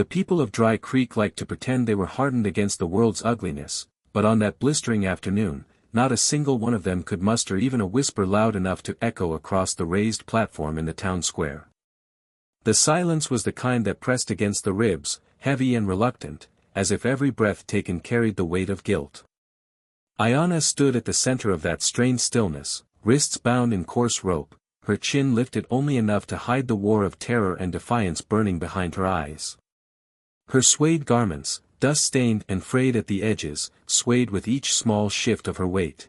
The people of Dry Creek liked to pretend they were hardened against the world's ugliness, but on that blistering afternoon, not a single one of them could muster even a whisper loud enough to echo across the raised platform in the town square. The silence was the kind that pressed against the ribs, heavy and reluctant, as if every breath taken carried the weight of guilt. Ayanna stood at the center of that strained stillness, wrists bound in coarse rope, her chin lifted only enough to hide the war of terror and defiance burning behind her eyes. Her suede garments, dust-stained and frayed at the edges, swayed with each small shift of her weight.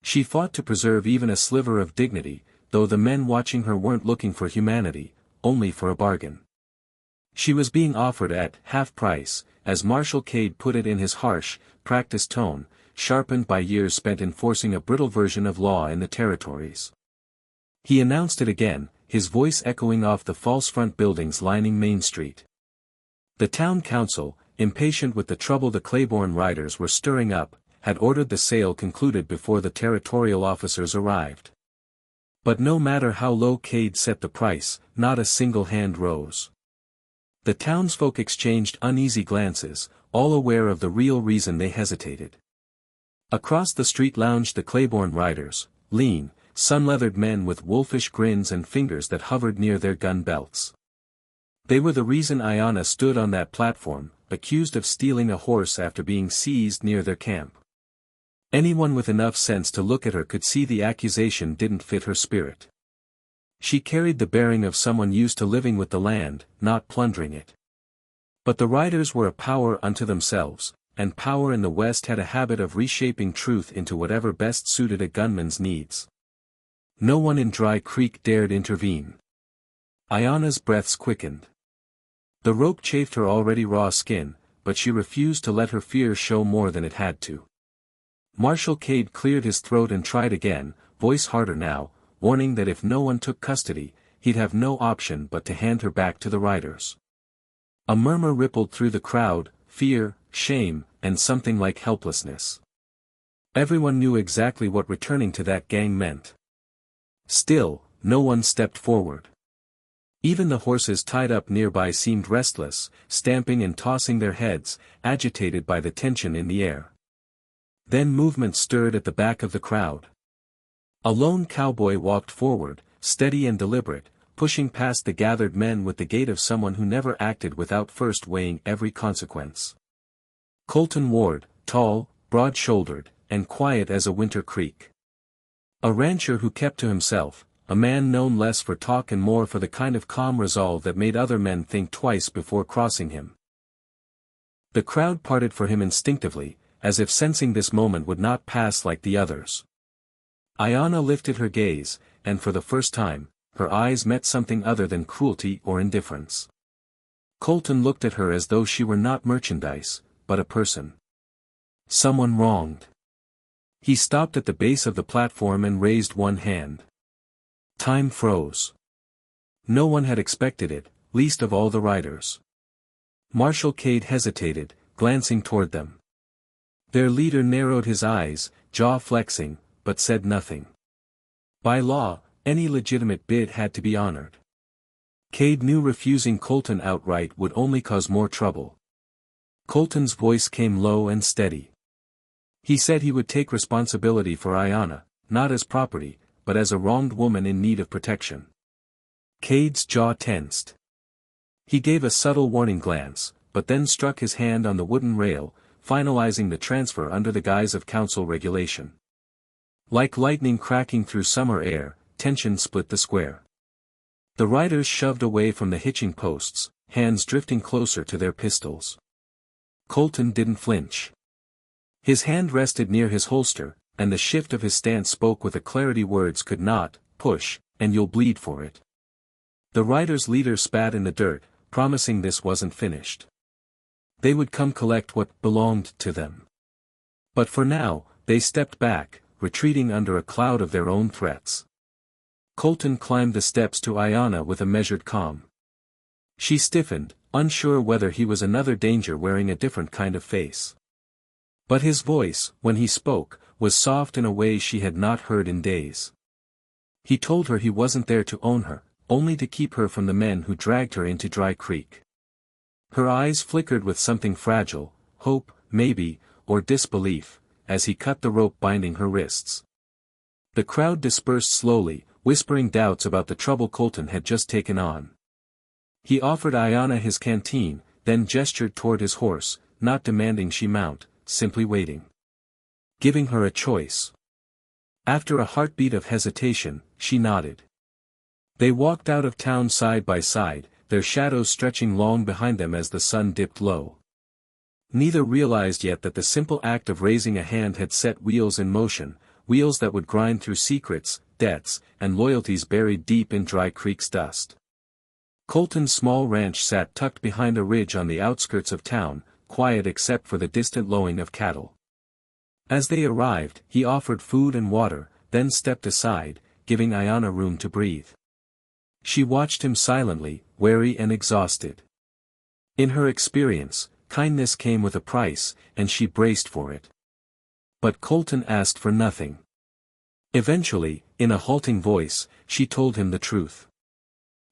She fought to preserve even a sliver of dignity, though the men watching her weren't looking for humanity, only for a bargain. She was being offered at half price, as Marshal Cade put it in his harsh, practiced tone, sharpened by years spent enforcing a brittle version of law in the territories. He announced it again, his voice echoing off the false front buildings lining Main Street. The town council, impatient with the trouble the Claiborne riders were stirring up, had ordered the sale concluded before the territorial officers arrived. But no matter how low Cade set the price, not a single hand rose. The townsfolk exchanged uneasy glances, all aware of the real reason they hesitated. Across the street lounged the Claiborne riders, lean, sun-leathered men with wolfish grins and fingers that hovered near their gun belts. They were the reason Ayanna stood on that platform, accused of stealing a horse after being seized near their camp. Anyone with enough sense to look at her could see the accusation didn't fit her spirit. She carried the bearing of someone used to living with the land, not plundering it. But the riders were a power unto themselves, and power in the West had a habit of reshaping truth into whatever best suited a gunman's needs. No one in Dry Creek dared intervene. Ayanna's breaths quickened. The rope chafed her already raw skin, but she refused to let her fear show more than it had to. Marshal Cade cleared his throat and tried again, voice harder now, warning that if no one took custody, he'd have no option but to hand her back to the riders. A murmur rippled through the crowd, fear, shame, and something like helplessness. Everyone knew exactly what returning to that gang meant. Still, no one stepped forward. Even the horses tied up nearby seemed restless, stamping and tossing their heads, agitated by the tension in the air. Then movement stirred at the back of the crowd. A lone cowboy walked forward, steady and deliberate, pushing past the gathered men with the gait of someone who never acted without first weighing every consequence. Colton Ward, tall, broad-shouldered, and quiet as a winter creek. A rancher who kept to himself, a man known less for talk and more for the kind of calm resolve that made other men think twice before crossing him. The crowd parted for him instinctively, as if sensing this moment would not pass like the others. Ayanna lifted her gaze, and for the first time, her eyes met something other than cruelty or indifference. Colton looked at her as though she were not merchandise, but a person. Someone wronged. He stopped at the base of the platform and raised one hand. Time froze. No one had expected it, least of all the riders. Marshal Cade hesitated, glancing toward them. Their leader narrowed his eyes, jaw flexing, but said nothing. By law, any legitimate bid had to be honored. Cade knew refusing Colton outright would only cause more trouble. Colton's voice came low and steady. He said he would take responsibility for Ayanna, not as property, but as a wronged woman in need of protection. Cade's jaw tensed. He gave a subtle warning glance, but then struck his hand on the wooden rail, finalizing the transfer under the guise of council regulation. Like lightning cracking through summer air, tension split the square. The riders shoved away from the hitching posts, hands drifting closer to their pistols. Colton didn't flinch. His hand rested near his holster, and the shift of his stance spoke with a clarity words could not, push, and you'll bleed for it. The riders' leader spat in the dirt, promising this wasn't finished. They would come collect what belonged to them. But for now, they stepped back, retreating under a cloud of their own threats. Colton climbed the steps to Ayanna with a measured calm. She stiffened, unsure whether he was another danger wearing a different kind of face. But his voice, when he spoke, was soft in a way she had not heard in days. He told her he wasn't there to own her, only to keep her from the men who dragged her into Dry Creek. Her eyes flickered with something fragile, hope, maybe, or disbelief, as he cut the rope binding her wrists. The crowd dispersed slowly, whispering doubts about the trouble Colton had just taken on. He offered Ayanna his canteen, then gestured toward his horse, not demanding she mount, simply waiting. Giving her a choice. After a heartbeat of hesitation, she nodded. They walked out of town side by side, their shadows stretching long behind them as the sun dipped low. Neither realized yet that the simple act of raising a hand had set wheels in motion, wheels that would grind through secrets, debts, and loyalties buried deep in Dry Creek's dust. Colton's small ranch sat tucked behind a ridge on the outskirts of town, quiet except for the distant lowing of cattle. As they arrived, he offered food and water, then stepped aside, giving Ayanna room to breathe. She watched him silently, weary and exhausted. In her experience, kindness came with a price, and she braced for it. But Colton asked for nothing. Eventually, in a halting voice, she told him the truth.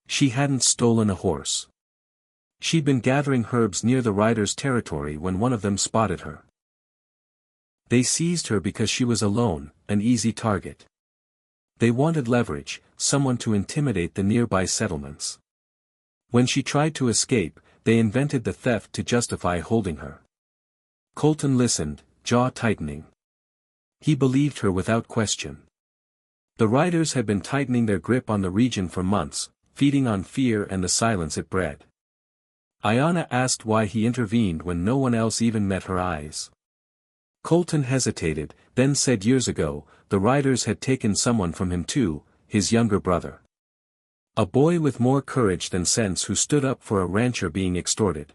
She hadn't stolen a horse. She'd been gathering herbs near the riders' territory when one of them spotted her. They seized her because she was alone, an easy target. They wanted leverage, someone to intimidate the nearby settlements. When she tried to escape, they invented the theft to justify holding her. Colton listened, jaw tightening. He believed her without question. The riders had been tightening their grip on the region for months, feeding on fear and the silence it bred. Ayanna asked why he intervened when no one else even met her eyes. Colton hesitated, then said years ago, the riders had taken someone from him too, his younger brother. A boy with more courage than sense who stood up for a rancher being extorted.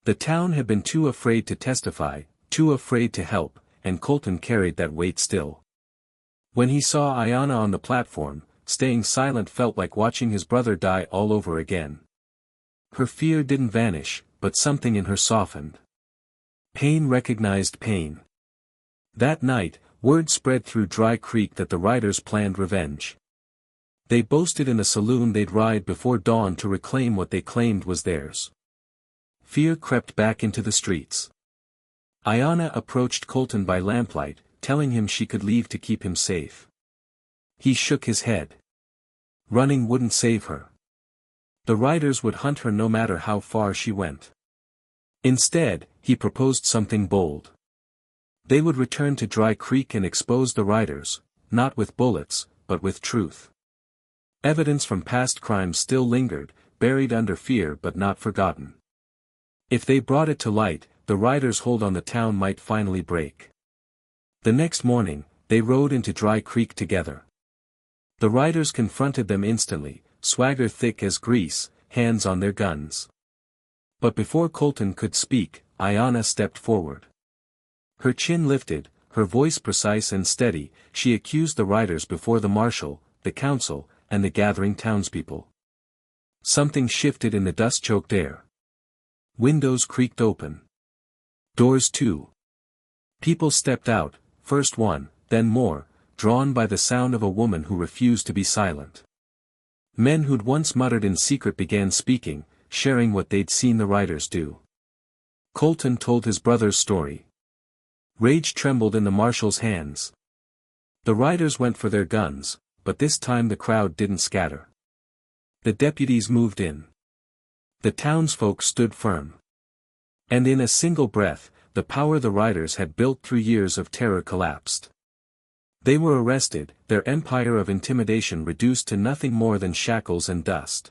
The town had been too afraid to testify, too afraid to help, and Colton carried that weight still. When he saw Ayanna on the platform, staying silent felt like watching his brother die all over again. Her fear didn't vanish, but something in her softened. Pain recognized pain. That night, word spread through Dry Creek that the riders planned revenge. They boasted in a saloon they'd ride before dawn to reclaim what they claimed was theirs. Fear crept back into the streets. Ayanna approached Colton by lamplight, telling him she could leave to keep him safe. He shook his head. Running wouldn't save her. The riders would hunt her no matter how far she went. Instead, he proposed something bold. They would return to Dry Creek and expose the riders, not with bullets, but with truth. Evidence from past crimes still lingered, buried under fear but not forgotten. If they brought it to light, the riders' hold on the town might finally break. The next morning, they rode into Dry Creek together. The riders confronted them instantly, swagger thick as grease, hands on their guns. But before Colton could speak, Ayanna stepped forward. Her chin lifted, her voice precise and steady, she accused the riders before the marshal, the council, and the gathering townspeople. Something shifted in the dust-choked air. Windows creaked open. Doors too. People stepped out, first one, then more, drawn by the sound of a woman who refused to be silent. Men who'd once muttered in secret began speaking, sharing what they'd seen the riders do. Colton told his brother's story. Rage trembled in the marshal's hands. The riders went for their guns, but this time the crowd didn't scatter. The deputies moved in. The townsfolk stood firm. And in a single breath, the power the riders had built through years of terror collapsed. They were arrested, their empire of intimidation reduced to nothing more than shackles and dust.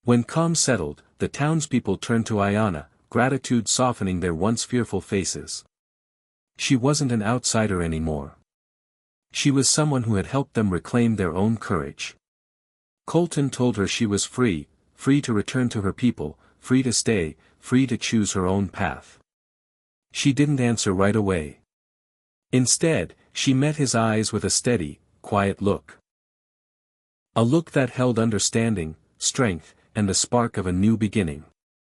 When calm settled, the townspeople turned to Ayanna, gratitude softening their once fearful faces. She wasn't an outsider anymore. She was someone who had helped them reclaim their own courage. Colton told her she was free, free to return to her people, free to stay, free to choose her own path. She didn't answer right away. Instead, she met his eyes with a steady, quiet look. A look that held understanding, strength, and the spark of a new beginning.